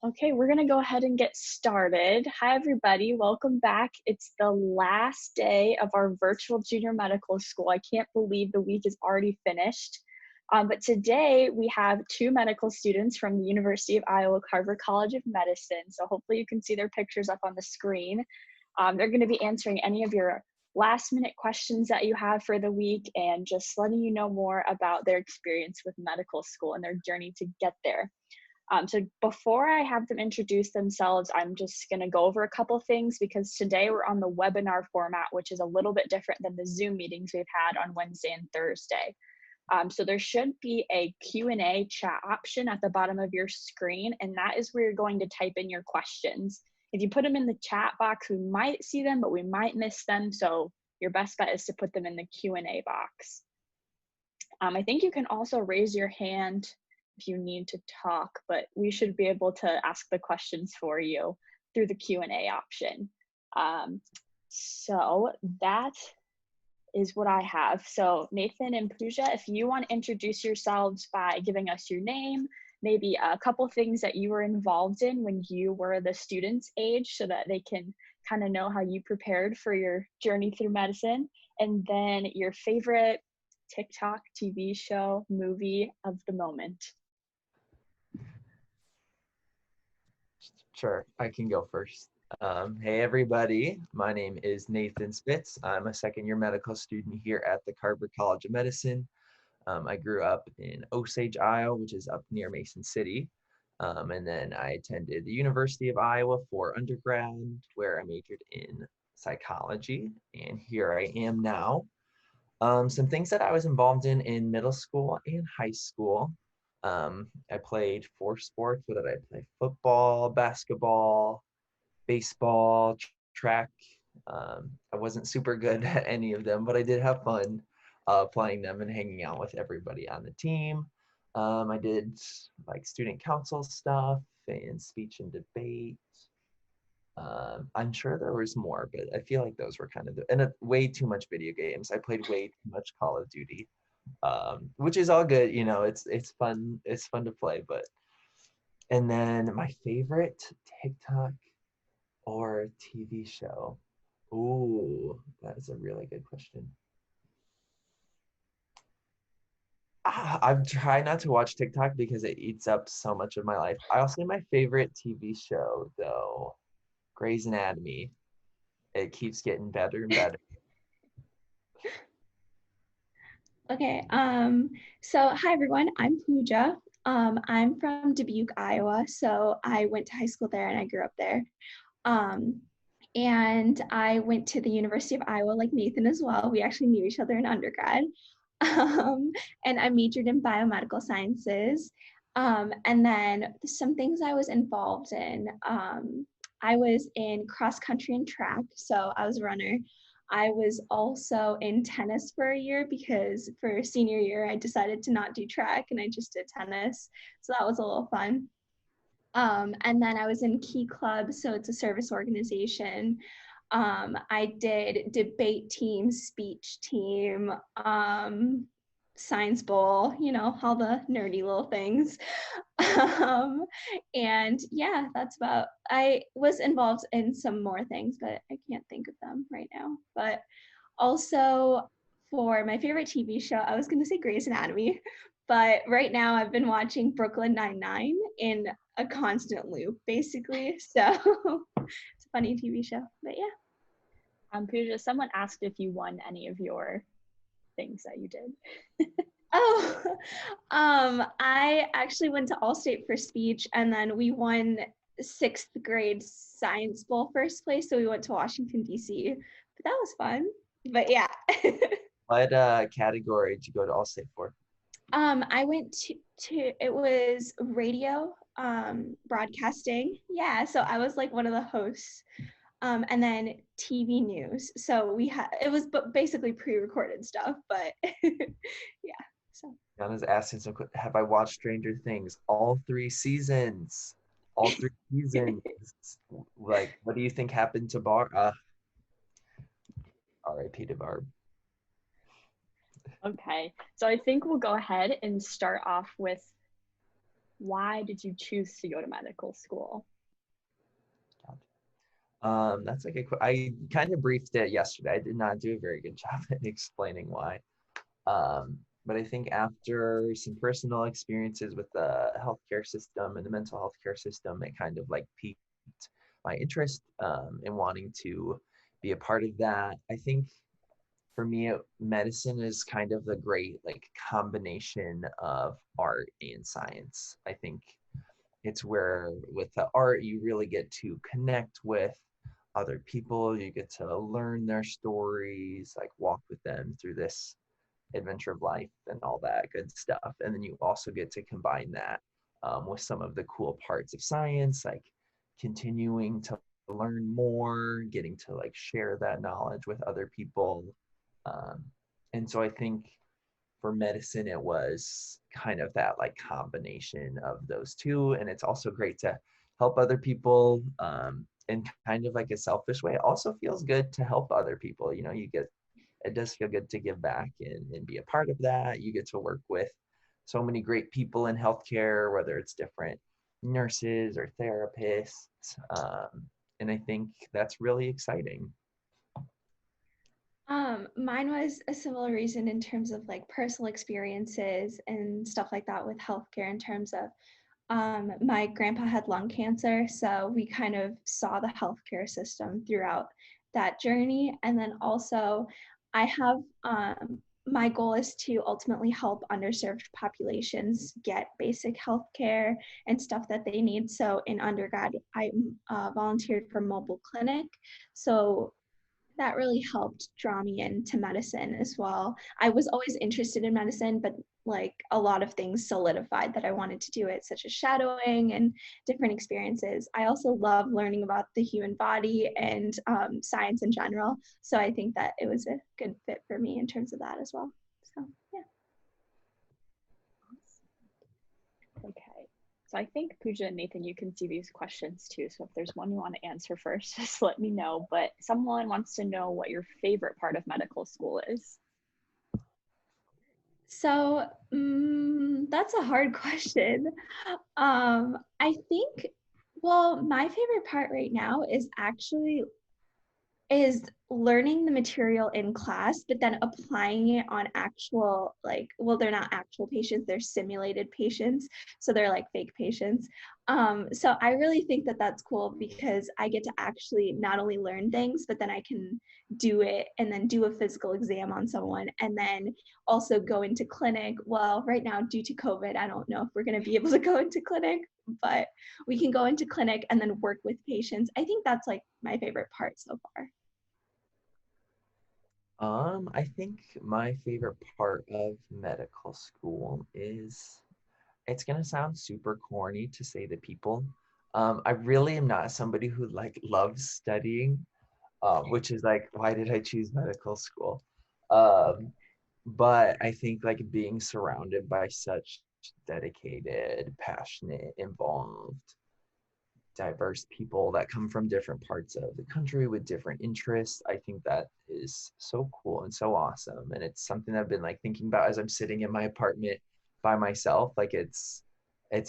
Okay, we're going to go ahead and get started. Hi, everybody. Welcome back. It's the last day of our virtual junior medical school. I can't believe the week is already finished. But today we have two medical students from the University of Iowa Carver College of Medicine. So hopefully you can see their pictures up on the screen. They're going to be answering any of your last minute questions that you have for the week and just letting you know more about their experience with medical school and their journey to get there. So before I have them introduce themselves, I'm just going to go over a couple things because today we're on the webinar format, which is a little bit different than the Zoom meetings we've had on Wednesday and Thursday. So there should be a Q&A chat option at the bottom of your screen, and that is where you're going to type in your questions. If you put them in the chat box, we might see them, but we might miss them. So your best bet is to put them in the Q&A box. I think you can also raise your hand if you need to talk, but we should be able to ask the questions for you through the Q&A option. So that is what I have. So Nathan and Pooja, if you want to introduce yourselves by giving us your name, maybe a couple things that you were involved in when you were the student's age so that they can kind of know how you prepared for your journey through medicine, and then your favorite TikTok, TV show, movie of the moment. Sure, I can go first. Hey everybody, my name is Nathan Spitz. I'm a second-year medical student here at the Carver College of Medicine. I grew up in Osage, Iowa, which is up near Mason City. And then I attended the University of Iowa for undergrad, where I majored in psychology, and here I am now. Some things that I was involved in middle school and high school. I played 4 sports. What did I play? Football, basketball, baseball, track. I wasn't super good at any of them, but I did have fun playing them and hanging out with everybody on the team. I did like student council stuff and speech and debate. I'm sure there was more, but I feel like those were kind of way too much video games. I played way too much Call of Duty, which is all good. You know, it's fun. It's fun to play, but. And then my favorite TikTok or TV show. Ooh, that is a really good question. I'm trying not to watch TikTok because it eats up so much of my life. I also my favorite TV show though, Grey's Anatomy. It keeps getting better and better. Okay, so hi everyone, I'm Pooja. I'm from Dubuque, Iowa, so I went to high school there and I grew up there. And I went to the University of Iowa like Nathan as well. We actually knew each other in undergrad. And I majored in biomedical sciences. And then some things I was involved in. I was in cross country and track, so I was a runner. I was also in tennis for a year because for senior year, I decided to not do track and I just did tennis. So that was a little fun. And then I was in Key Club, so it's a service organization. I did debate team, speech team, science bowl, you know, all the nerdy little things. And yeah, that's about, I was involved in some more things, but I can't think of them right now. But also for my favorite TV show, I was going to say Grey's Anatomy, but right now I've been watching Brooklyn Nine-Nine in a constant loop, basically. So it's a funny TV show, but yeah. Pooja, someone asked if you won any of your things that you did. Oh, I actually went to Allstate for speech, and then we won 6th grade science bowl first place. So we went to Washington, D.C., but that was fun. But yeah. What category did you go to Allstate for? I went to it was radio, broadcasting. Yeah, so I was like one of the hosts. And then TV news. So we had it was basically pre-recorded stuff, but yeah. So Donna's asking some. Have I watched Stranger Things? All 3 seasons. All 3 seasons. Like, what do you think happened to Barb? R.I.P. to Barb. Okay, so I think we'll go ahead and start off with Why did you choose to go to medical school? That's like I kind of briefed it yesterday. I did not do a very good job at explaining why. But I think after some personal experiences with the healthcare system and the mental health care system, it kind of like piqued my interest in wanting to be a part of that. I think for me, medicine is kind of the great like combination of art and science. I think it's where with the art you really get to connect with other people. You get to learn their stories, like walk with them through this adventure of life and all that good stuff. And then you also get to combine that with some of the cool parts of science, like continuing to learn more, getting to like share that knowledge with other people. Um, and so I think for medicine, it was kind of that like combination of those two. And it's also great to help other people in kind of like a selfish way. It also feels good to help other people. You know, it does feel good to give back and be a part of that. You get to work with so many great people in healthcare, whether it's different nurses or therapists. And I think that's really exciting. Mine was a similar reason in terms of like personal experiences and stuff like that with healthcare in terms of my grandpa had lung cancer, so we kind of saw the healthcare system throughout that journey. And then also, I have my goal is to ultimately help underserved populations get basic healthcare and stuff that they need. So in undergrad, I volunteered for mobile clinic. So that really helped draw me into medicine as well. I was always interested in medicine, but like a lot of things solidified that I wanted to do it, such as shadowing and different experiences. I also love learning about the human body and science in general. So I think that it was a good fit for me in terms of that as well. So, yeah. Okay. So I think Pooja and Nathan, you can see these questions too. So if there's one you want to answer first, just let me know. But someone wants to know what your favorite part of medical school is. So that's a hard question. I think, well, my favorite part right now is learning the material in class, but then applying it on actual, like, well, they're not actual patients, they're simulated patients. So they're like fake patients. So I really think that that's cool because I get to actually not only learn things, but then I can do it and then do a physical exam on someone and then also go into clinic. Well, right now, due to COVID, I don't know if we're going to be able to go into clinic, but we can go into clinic and then work with patients. I think that's like my favorite part so far. I think my favorite part of medical school is it's gonna sound super corny to say the people. I really am not somebody who like loves studying, which is like, why did I choose medical school? Um, but I think like being surrounded by such dedicated, passionate, involved diverse people that come from different parts of the country with different interests. I think that is so cool and so awesome. And it's something I've been like thinking about as I'm sitting in my apartment by myself. Like it's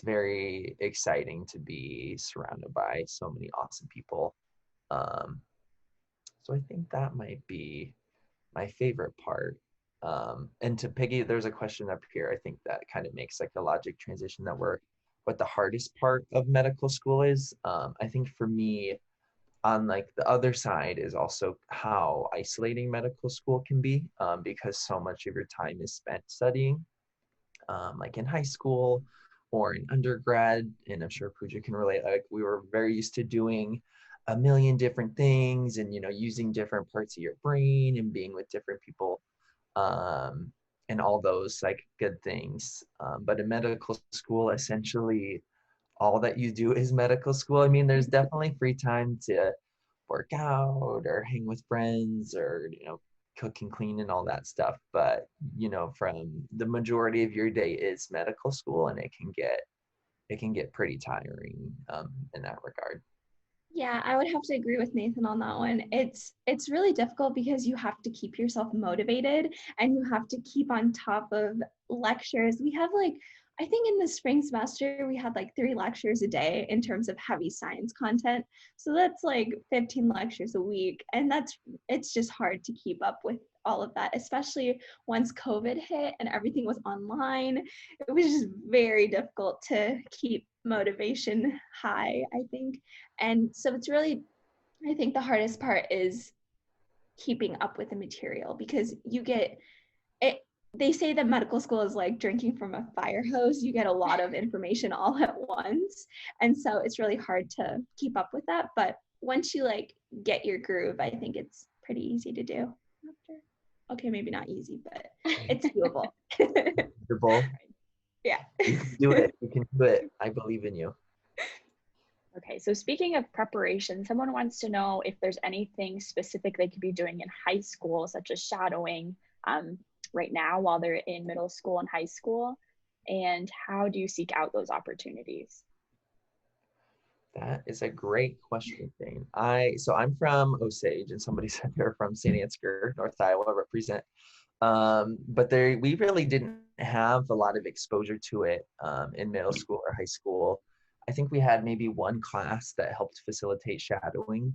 very exciting to be surrounded by so many awesome people. Um, so I think that might be my favorite part. And to Piggy, there's a question up here. I think that kind of makes like the logic transition that we're what the hardest part of medical school is. I think for me, on like the other side is also how isolating medical school can be because so much of your time is spent studying, like in high school or in undergrad. And I'm sure Pooja can relate. Like we were very used to doing a million different things and using different parts of your brain and being with different people um, and all those like good things. But in medical school, essentially, all that you do is medical school. I mean, there's definitely free time to work out or hang with friends or cook and clean and all that stuff. But from the majority of your day is medical school, and it can get pretty tiring in that regard. Yeah, I would have to agree with Nathan on that one. It's really difficult because you have to keep yourself motivated and you have to keep on top of lectures. We have like I think in the spring semester, we had like 3 lectures a day in terms of heavy science content. So that's like 15 lectures a week. And it's just hard to keep up with all of that, especially once COVID hit and everything was online. It was just very difficult to keep motivation high, I think. And so it's really, I think the hardest part is keeping up with the material because you get it. They say that medical school is like drinking from a fire hose. You get a lot of information all at once, and so it's really hard to keep up with that. But once you like get your groove, I think it's pretty easy to do after. Okay, maybe not easy, but it's doable. Your ball. Yeah. You can do it. You can do it. I believe in you. Okay, so speaking of preparation, someone wants to know if there's anything specific they could be doing in high school, such as shadowing right now while they're in middle school and high school, and how do you seek out those opportunities? That is a great question, Jane. I'm from Osage, and somebody said they're from St. Ansgar, North Iowa, represent. But we really didn't have a lot of exposure to it in middle school or high school. I think we had maybe one class that helped facilitate shadowing.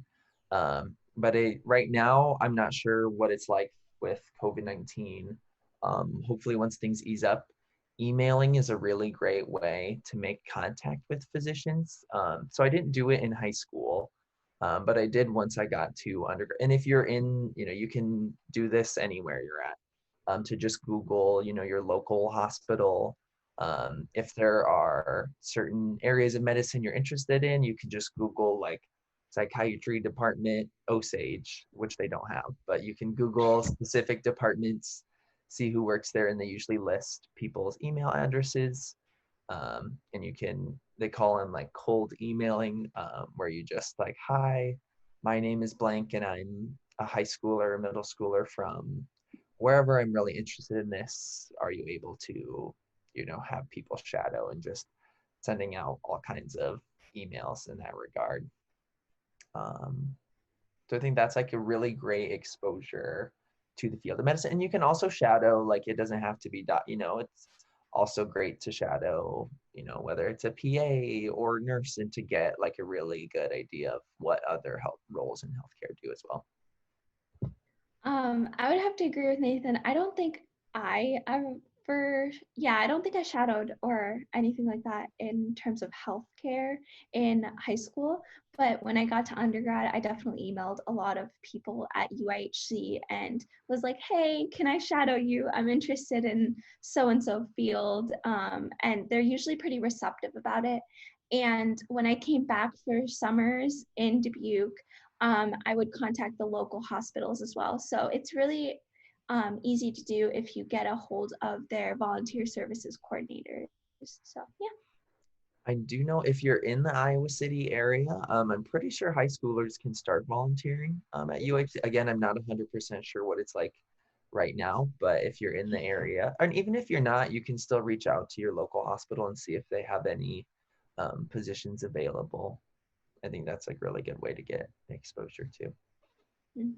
But right now, I'm not sure what it's like with COVID-19. Hopefully, once things ease up, emailing is a really great way to make contact with physicians. So I didn't do it in high school, but I did once I got to undergrad. And if you're in, you can do this anywhere you're at. To just Google, your local hospital. If there are certain areas of medicine you're interested in, you can just Google like psychiatry department Osage, which they don't have, but you can Google specific departments, see who works there, and they usually list people's email addresses. And they call them like cold emailing, where you just like, hi, my name is blank, and I'm a high schooler or middle schooler from wherever. I'm really interested in this. Are you able to, have people shadow, and just sending out all kinds of emails in that regard. So I think that's like a really great exposure to the field of medicine. And you can also shadow, like it doesn't have to be, it's also great to shadow, whether it's a PA or nurse, and to get like a really good idea of what other health roles in healthcare do as well. I would have to agree with Nathan. I don't think I I don't think I shadowed or anything like that in terms of healthcare in high school. But when I got to undergrad, I definitely emailed a lot of people at UIHC and was like, hey, can I shadow you? I'm interested in so and so field. And they're usually pretty receptive about it. And when I came back for summers in Dubuque, I would contact the local hospitals as well. So it's really easy to do if you get a hold of their volunteer services coordinators. So yeah. I do know if you're in the Iowa City area, I'm pretty sure high schoolers can start volunteering at UH. Again, I'm not 100% sure what it's like right now, but if you're in the area, and even if you're not, you can still reach out to your local hospital and see if they have any positions available. I think that's like a really good way to get exposure to. Mm-hmm.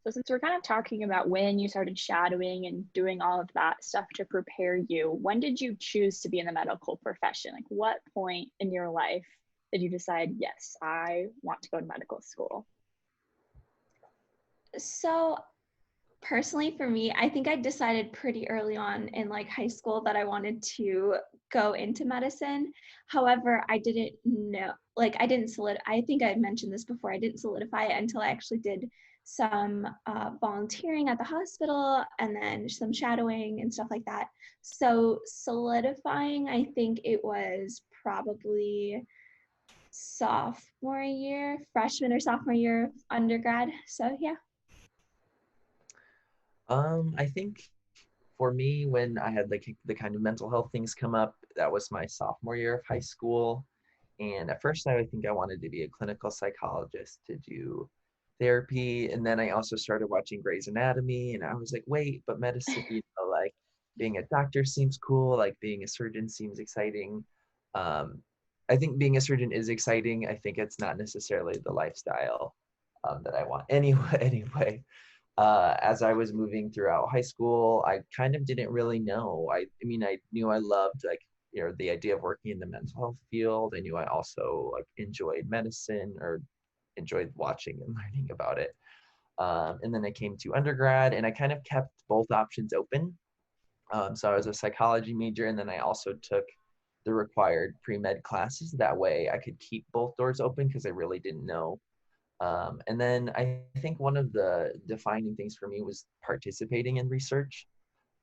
So since we're kind of talking about when you started shadowing and doing all of that stuff to prepare you, when did you choose to be in the medical profession? Like what point in your life did you decide, yes, I want to go to medical school? So personally for me, I think I decided pretty early on in like high school that I wanted to go into medicine. However, I didn't know, like I didn't I think I mentioned this before, I didn't solidify it until I actually did some volunteering at the hospital and then some shadowing and stuff like that. So solidifying, I think it was probably freshman or sophomore year of undergrad. So yeah. I think for me, when I had like the kind of mental health things come up, that was my sophomore year of high school. And at first, I think I wanted to be a clinical psychologist to do therapy. And then I also started watching Grey's Anatomy, and I was like, wait, but medicine, like being a doctor seems cool, like being a surgeon seems exciting. I think being a surgeon is exciting. I think it's not necessarily the lifestyle that I want. Anyway, as I was moving throughout high school, I kind of didn't really know. I mean, I knew I loved like, the idea of working in the mental health field. I knew I also like enjoyed medicine or enjoyed watching and learning about it. And then I came to undergrad and I kind of kept both options open. So I was a psychology major, and then I also took the required pre-med classes. That way I could keep both doors open because I really didn't know. And then I think one of the defining things for me was participating in research.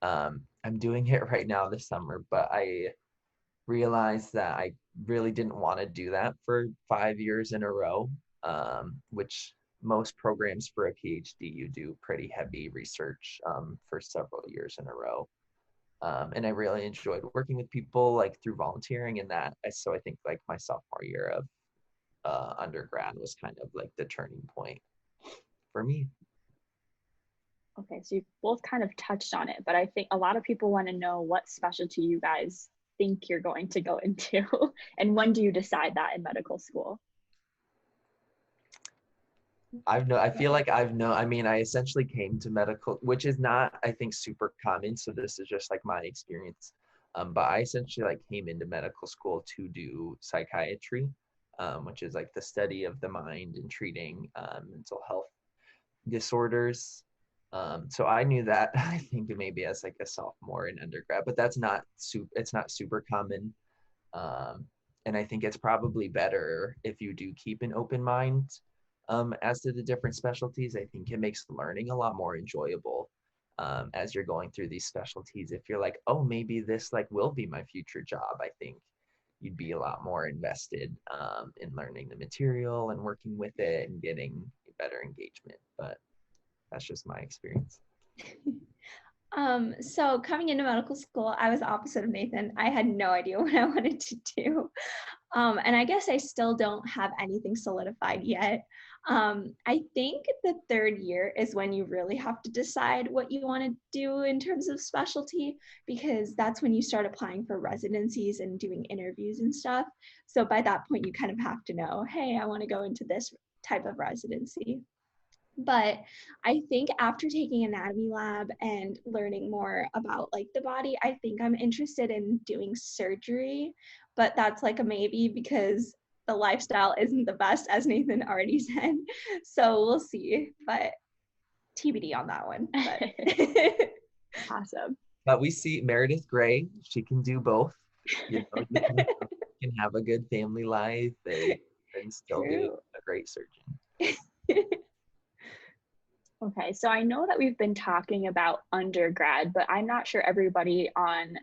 I'm doing it right now this summer, but I realized that I really didn't want to do that for 5 years in a row, which most programs for a PhD, you do pretty heavy research for several years in a row. And I really enjoyed working with people like through volunteering and that. So I think like my sophomore year of undergrad was kind of like the turning point for me. Okay, so you both kind of touched on it, but I think a lot of people want to know what specialty you guys think you're going to go into, and when do you decide that in medical school? I feel like I mean, I essentially came to medical, which is not, I think, super common. So this is just like my experience. But I essentially like came into medical school to do psychiatry, which is like the study of the mind and treating mental health disorders. So I knew that I think maybe as like a sophomore in undergrad, but it's not super common. Um, and I think it's probably better if you do keep an open mind as to the different specialties. I think it makes learning a lot more enjoyable as you're going through these specialties. If you're like, oh, maybe this like will be my future job, I think you'd be a lot more invested in learning the material and working with it and getting better engagement. But that's just my experience. So coming into medical school, I was opposite of Nathan. I had no idea what I wanted to do. And I guess I still don't have anything solidified yet. I think the third year is when you really have to decide what you want to do in terms of specialty, because that's when you start applying for residencies and doing interviews and stuff. So by that point, you kind of have to know, hey, I want to go into this type of residency. But I think after taking anatomy lab and learning more about like the body, I think I'm interested in doing surgery, but that's like a maybe because the lifestyle isn't the best, as Nathan already said. So we'll see, but TBD on that one. But Awesome. But we see Meredith Grey, she can do both. You can have a good family life and still be True. a great surgeon. Okay, so I know that we've been talking about undergrad, but I'm not sure everybody on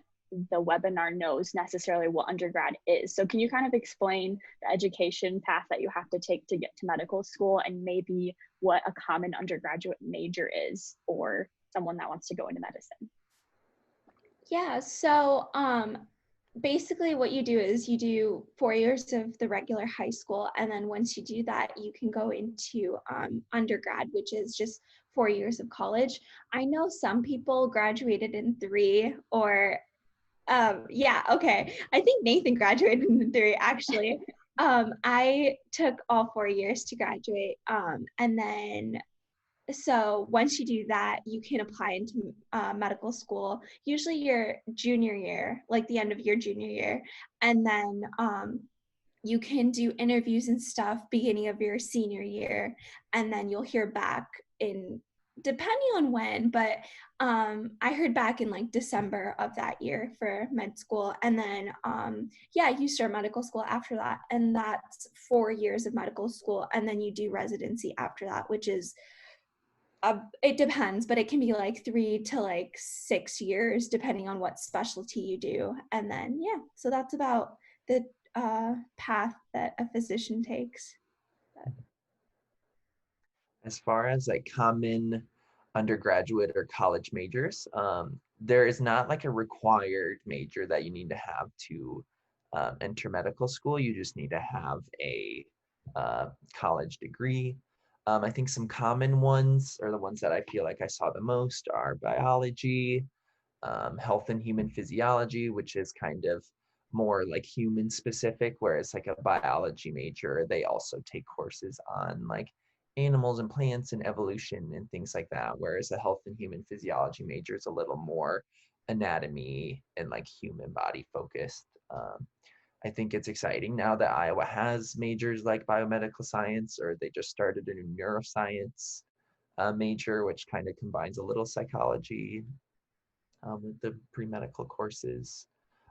the webinar knows necessarily what undergrad is. So can you kind of explain the education path that you have to take to get to medical school, and maybe what a common undergraduate major is for someone that wants to go into medicine? Yeah, so basically what you do is you do 4 years of the regular high school, and then once you do that, you can go into undergrad, which is just 4 years of college. I know some people graduated in 3, or yeah, okay. I think Nathan graduated in 3 actually. I took all 4 years to graduate, and then so once you do that, you can apply into medical school, usually your junior year, like the end of your junior year. And then you can do interviews and stuff beginning of your senior year. And then you'll hear back in, depending on when, but I heard back in like December of that year for med school. And then, yeah, you start medical school after that. And that's 4 years of medical school. And then you do residency after that, which is it depends, but it can be like 3 to like 6 years depending on what specialty you do. And then yeah, so that's about the path that a physician takes. As far as like common undergraduate or college majors, there is not like a required major that you need to have to enter medical school. You just need to have a college degree. I think some common ones, or the ones that I feel like I saw the most, are biology, health and human physiology, which is kind of more like human specific, whereas like a biology major, they also take courses on like animals and plants and evolution and things like that, whereas a health and human physiology major is a little more anatomy and like human body focused. I think it's exciting now that Iowa has majors like biomedical science, or they just started a new neuroscience major, which kind of combines a little psychology with the pre-medical courses.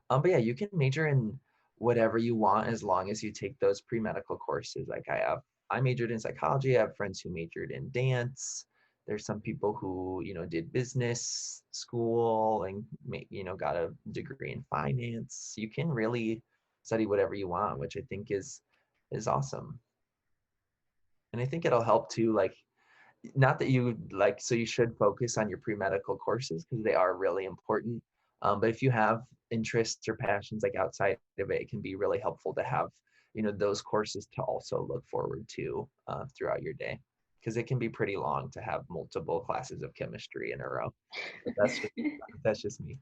But yeah, you can major in whatever you want as long as you take those pre-medical courses. Like I majored in psychology. I have friends who majored in dance. There's some people who, did business school and, got a degree in finance. You can really study whatever you want, which I think is awesome. And I think it'll help too, like, not that you like, so you should focus on your pre-medical courses because they are really important. But if you have interests or passions like outside of it, it can be really helpful to have, those courses to also look forward to throughout your day, because it can be pretty long to have multiple classes of chemistry in a row. But that's just me.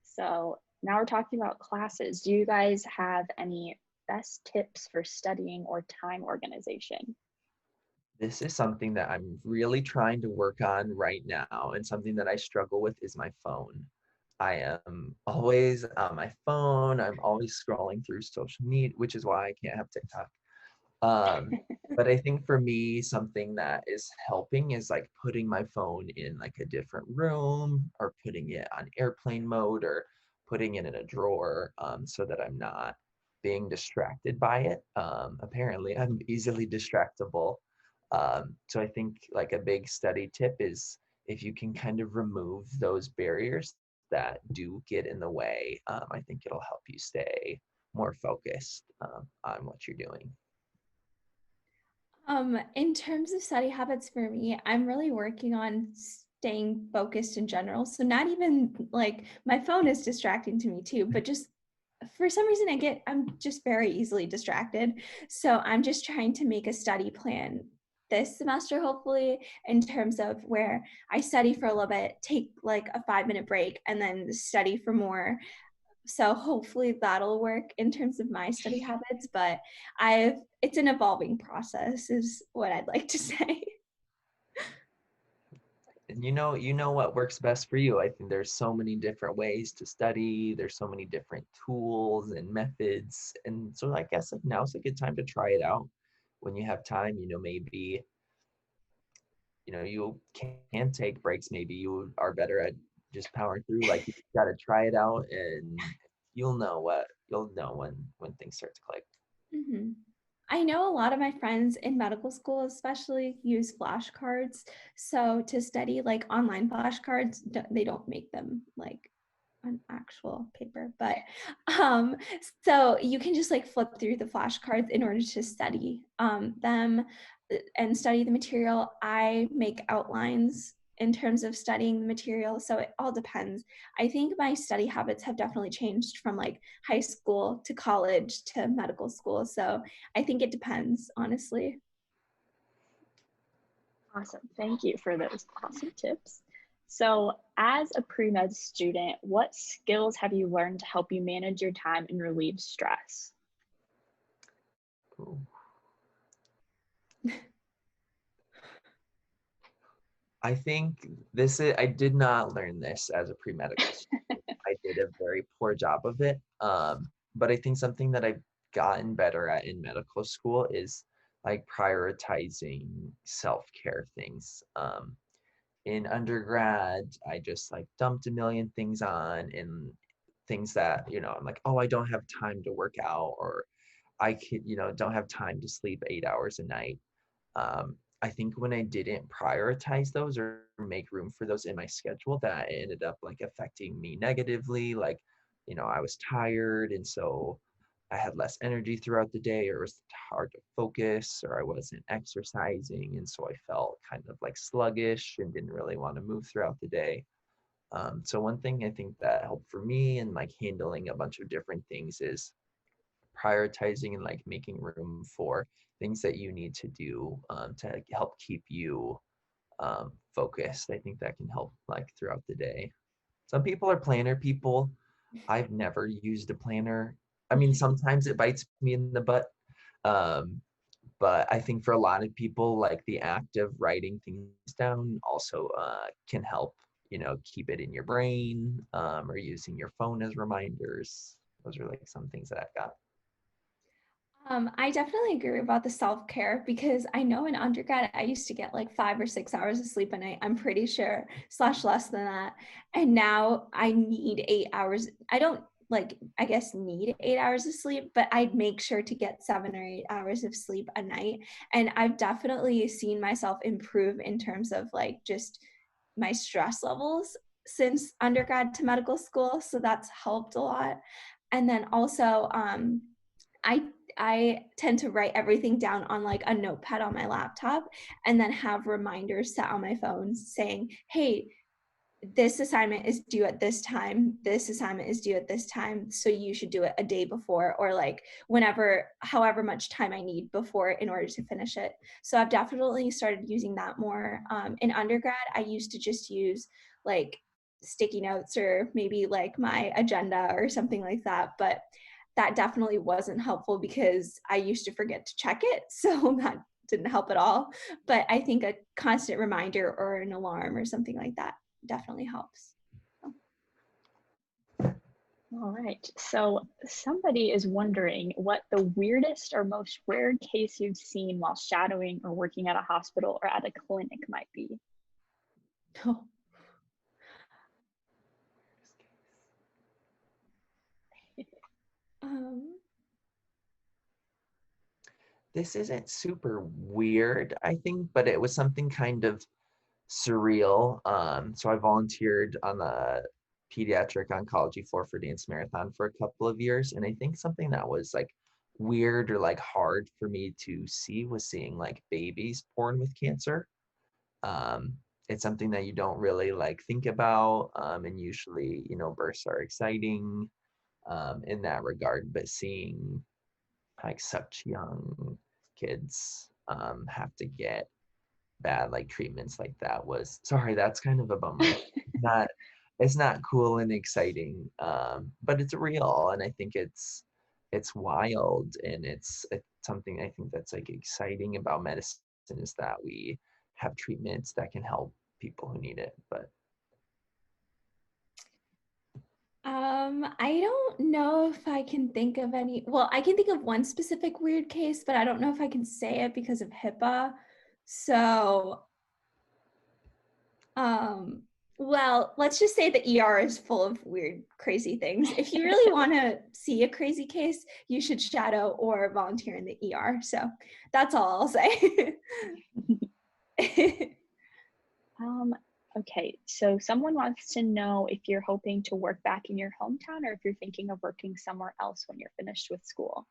So now we're talking about classes. Do you guys have any best tips for studying or time organization? This is something that I'm really trying to work on right now, and something that I struggle with is my phone. I am always on my phone. I'm always scrolling through social media, which is why I can't have TikTok. Um, but I think for me, something that is helping is like putting my phone in like a different room, or putting it on airplane mode, or putting it in a drawer, so that I'm not being distracted by it. Apparently, I'm easily distractible. So I think like a big study tip is if you can kind of remove those barriers that do get in the way, I think it'll help you stay more focused on what you're doing. In terms of study habits for me, I'm really working on staying focused in general. So not even like my phone is distracting to me too, but just for some reason I'm just very easily distracted. So I'm just trying to make a study plan this semester, hopefully, in terms of where I study for a little bit, take like a 5-minute break, and then study for more. So hopefully that'll work in terms of my study habits, but it's an evolving process is what I'd like to say. And you know what works best for you. I think there's so many different ways to study. There's so many different tools and methods. And so I guess like now's a good time to try it out when you have time. Maybe you can take breaks. Maybe you are better at just powering through. Like you got to try it out, and you'll know when things start to click. Mhm. I know a lot of my friends in medical school, especially, use flashcards. So to study like online flashcards, they don't make them like on actual paper, but um, so you can just like flip through the flashcards in order to study them and study the material. I make outlines in terms of studying the material, so it all depends. I think my study habits have definitely changed from like high school to college to medical school, so I think it depends, honestly. Awesome. Thank you for those awesome tips. So, as a pre med student, what skills have you learned to help you manage your time and relieve stress? Ooh. I think I did not learn this as a pre-medical student. I did a very poor job of it. But I think something that I've gotten better at in medical school is like prioritizing self-care things. In undergrad, I just like dumped a million things on, and things that, I'm like, oh, I don't have time to work out, or I could, don't have time to sleep 8 hours a night. I think when I didn't prioritize those or make room for those in my schedule, that ended up like affecting me negatively. Like, I was tired, and so I had less energy throughout the day, or it was hard to focus, or I wasn't exercising, and so I felt kind of like sluggish and didn't really want to move throughout the day. So one thing I think that helped for me in like handling a bunch of different things is prioritizing and like making room for things that you need to do to help keep you focused. I think that can help like throughout the day. Some people are planner people. I've never used a planner. I mean, sometimes it bites me in the butt, um, But I think for a lot of people, like the act of writing things down also can help, keep it in your brain, or using your phone as reminders. Those are like some things that I've got. I definitely agree about the self-care because I know in undergrad I used to get like 5 or 6 hours of sleep a night. I'm pretty sure, slash less than that. And now I need 8 hours. I don't like, I guess, need 8 hours of sleep, but I make sure to get 7 or 8 hours of sleep a night. And I've definitely seen myself improve in terms of like just my stress levels since undergrad to medical school. So that's helped a lot. And then also, I I tend to write everything down on like a notepad on my laptop and then have reminders set on my phone saying, "Hey, this assignment is due at this time. This assignment is due at this time. So you should do it a day before or like whenever, however much time I need before in order to finish it." So I've definitely started using that more. In undergrad, I used to just use like sticky notes or maybe like my agenda or something like that. But that definitely wasn't helpful because I used to forget to check it. So that didn't help at all. But I think a constant reminder or an alarm or something like that definitely helps. All right. So somebody is wondering what the weirdest or most rare case you've seen while shadowing or working at a hospital or at a clinic might be. Oh. Um, This isn't super weird, I think, but it was something kind of surreal. So I volunteered on the pediatric oncology floor for Dance Marathon for a couple of years. And I think something that was like weird or like hard for me to see was seeing like babies born with cancer. Um, it's something that you don't really like think about. And usually, births are exciting in that regard, but seeing like such young kids have to get bad like treatments like that was, sorry, that's kind of a bummer. Not It's not cool and exciting, but it's real, and I think it's wild, and it's something I think that's like exciting about medicine is that we have treatments that can help people who need it. But I don't know if I can think of any. Well, I can think of one specific weird case, but I don't know if I can say it because of HIPAA. So, um, well, let's just say the ER is full of weird, crazy things. If you really want to see a crazy case, you should shadow or volunteer in the ER. So that's all I'll say. Um, okay, so someone wants to know if you're hoping to work back in your hometown or if you're thinking of working somewhere else when you're finished with school.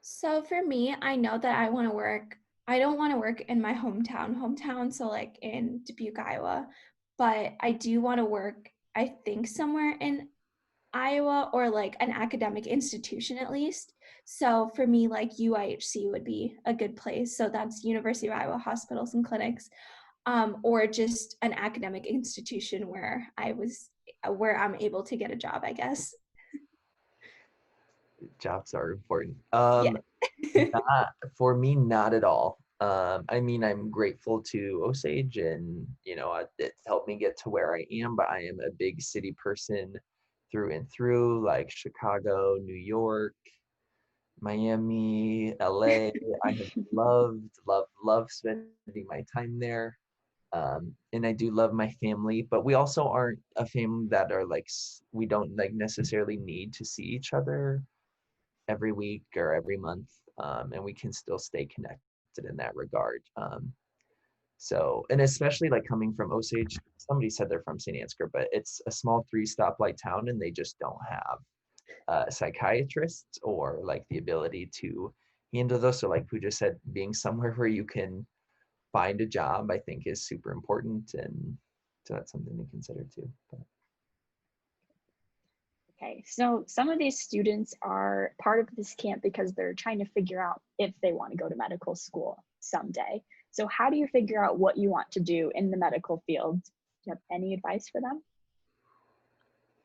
So for me, I know that I want to work. I don't want to work in my hometown, so like in Dubuque, Iowa, but I do want to work, I think, somewhere in Iowa or like an academic institution at least. So for me, like UIHC would be a good place. So that's University of Iowa Hospitals and Clinics, or just an academic institution where I'm able to get a job, I guess. jobs are important. Yeah. Not for me, not at all. I mean, I'm grateful to Osage, and it's helped me get to where I am. But I am a big city person through and through, like Chicago, New York, Miami, LA. I have loved spending my time there. And I do love my family, but we also aren't a family that are like we don't like necessarily need to see each other every week or every month, and we can still stay connected in that regard. So, and especially like coming from Osage, somebody said they're from St. Ansgar, but it's a small 3 stoplight town, and they just don't have psychiatrists or like the ability to handle those. So, like Pooja said, being somewhere where you can find a job, I think, is super important, and so that's something to consider too. But. Okay, so some of these students are part of this camp because they're trying to figure out if they want to go to medical school someday. So how do you figure out what you want to do in the medical field? Do you have any advice for them?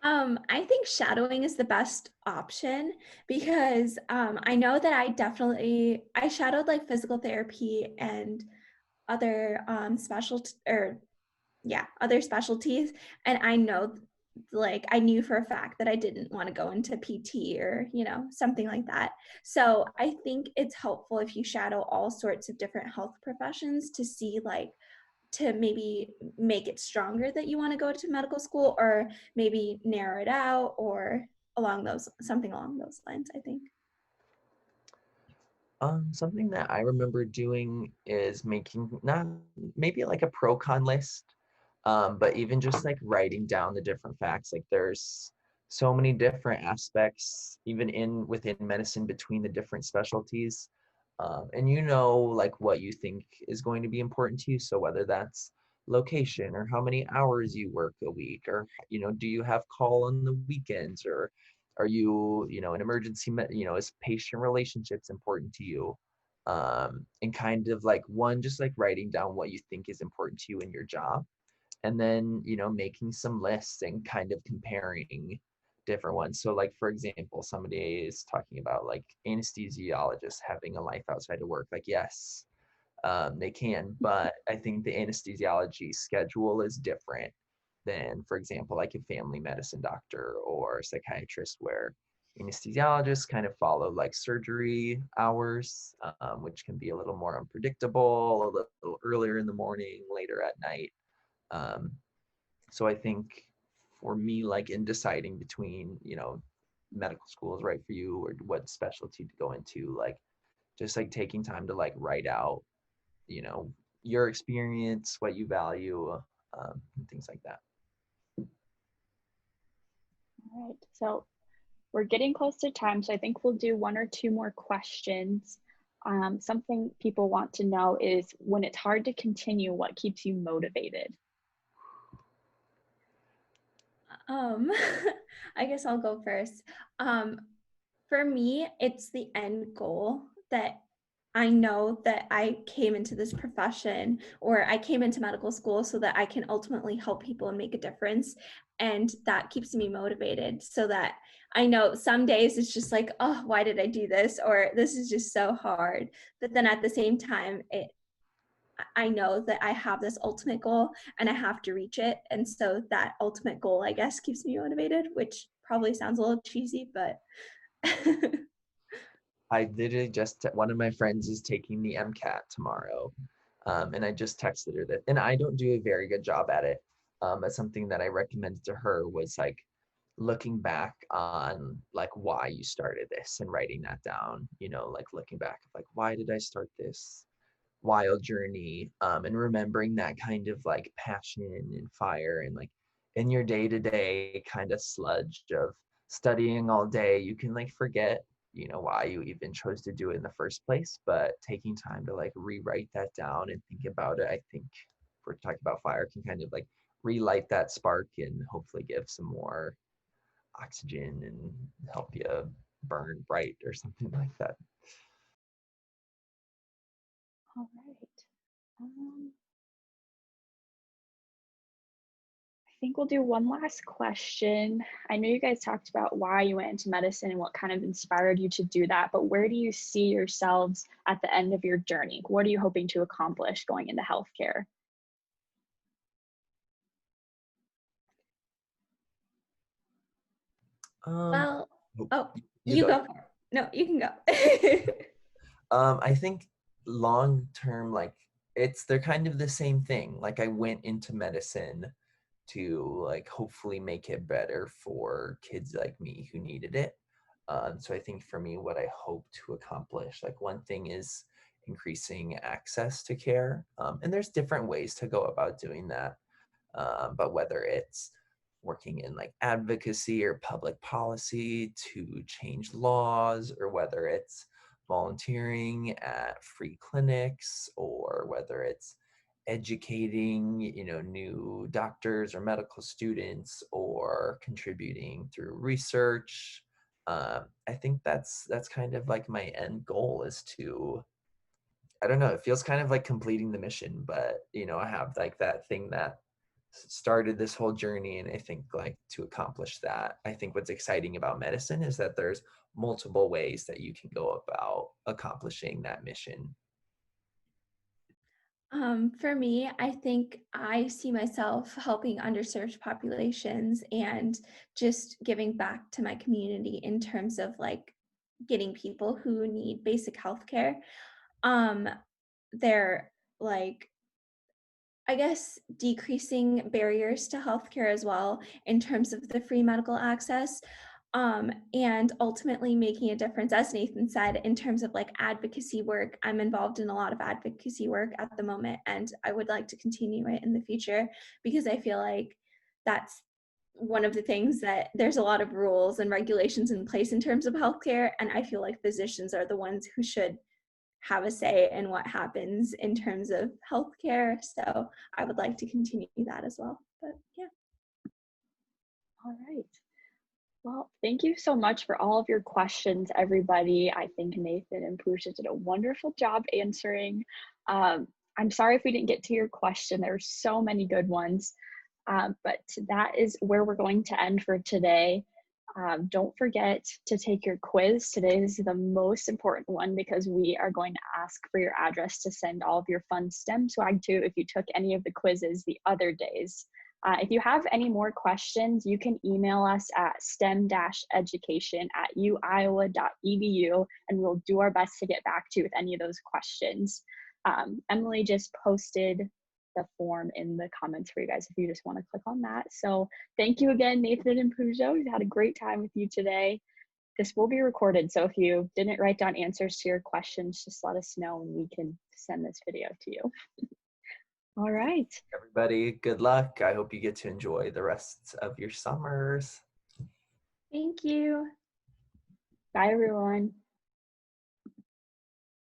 I think shadowing is the best option because I know that I shadowed like physical therapy and other other specialties, and I know, like, I knew for a fact that I didn't want to go into PT or something like that. So I think it's helpful if you shadow all sorts of different health professions to see, like, to maybe make it stronger that you want to go to medical school, or maybe narrow it out, or something along those lines, I think. Something that I remember doing is making not maybe like a pro con list, but even just like writing down the different facts. Like there's so many different aspects, even within medicine between the different specialties. And you know like what you think is going to be important to you. So whether that's location or how many hours you work a week, or do you have call on the weekends, or are you an emergency is patient relationships important to you, and kind of like one just like writing down what you think is important to you in your job, and then making some lists and kind of comparing different ones. So like for example, somebody is talking about like anesthesiologists having a life outside of work. Like yes, they can, but I think the anesthesiology schedule is different than, for example, like a family medicine doctor or psychiatrist, where anesthesiologists kind of follow like surgery hours, which can be a little more unpredictable, a little earlier in the morning, later at night. Um, so I think for me, like in deciding between, medical school is right for you or what specialty to go into, like just like taking time to like write out you know your experience, what you value, and things like that. All right. So we're getting close to time, so I think we'll do one or two more questions. Something people want to know is when it's hard to continue, what keeps you motivated? Um, I guess I'll go first. Um, for me, it's the end goal that I know that I came into this profession, or I came into medical school so that I can ultimately help people and make a difference. And that keeps me motivated, so that I know some days it's just like, oh, why did I do this? Or this is just so hard. But then at the same time, I know that I have this ultimate goal and I have to reach it. And so that ultimate goal, I guess, keeps me motivated, which probably sounds a little cheesy, but I literally just one of my friends is taking the MCAT tomorrow, and I just texted her that, and I don't do a very good job at it. But something that I recommended to her was like looking back on like why you started this and writing that down. Like looking back of like why did I start this wild journey, and remembering that kind of like passion and fire, and like in your day-to-day kind of sludge of studying all day, you can like forget why you even chose to do it in the first place. But taking time to like rewrite that down and think about it, I think if we're talking about fire, can kind of like relight that spark and hopefully give some more oxygen and help you burn bright or something like that. All right. Um, I think we'll do one last question. I know you guys talked about why you went into medicine and what kind of inspired you to do that, but where do you see yourselves at the end of your journey? What are you hoping to accomplish going into healthcare? Um, well, oh, oh, you you go. go for it. No, you can go. I think long term, like they're kind of the same thing. Like I went into medicine to like hopefully make it better for kids like me who needed it. So I think for me, what I hope to accomplish, like one thing is increasing access to care. And there's different ways to go about doing that. But whether it's working in like advocacy or public policy to change laws, or whether it's volunteering at free clinics, or whether it's educating new doctors or medical students, or contributing through research. I think that's kind of like my end goal, is to, I don't know, it feels kind of like completing the mission, but I have like that thing that started this whole journey. And I think like to accomplish that, I think what's exciting about medicine is that there's multiple ways that you can go about accomplishing that mission. For me, I think I see myself helping underserved populations and just giving back to my community in terms of like getting people who need basic health care. Um, they're like, I guess, decreasing barriers to healthcare as well in terms of the free medical access, and ultimately making a difference, as Nathan said, in terms of like advocacy work. I'm involved in a lot of advocacy work at the moment, and I would like to continue it in the future because I feel like that's one of the things that there's a lot of rules and regulations in place in terms of healthcare, and I feel like physicians are the ones who should have a say in what happens in terms of healthcare. So I would like to continue that as well. But yeah. All right. Well, thank you so much for all of your questions, everybody. I think Nathan and Pooja did a wonderful job answering. I'm sorry if we didn't get to your question. There were so many good ones. But that is where we're going to end for today. Don't forget to take your quiz. Today is the most important one because we are going to ask for your address to send all of your fun STEM swag to if you took any of the quizzes the other days. If you have any more questions, you can email us at stem-education@uiowa.edu, and we'll do our best to get back to you with any of those questions. Emily just posted the form in the comments for you guys if you just want to click on that. So thank you again, Nathan and Pooja. We had a great time with you today. This will be recorded, so if you didn't write down answers to your questions, just let us know and we can send this video to you. All right. Everybody, good luck. I hope you get to enjoy the rest of your summers. Thank you. Bye, everyone.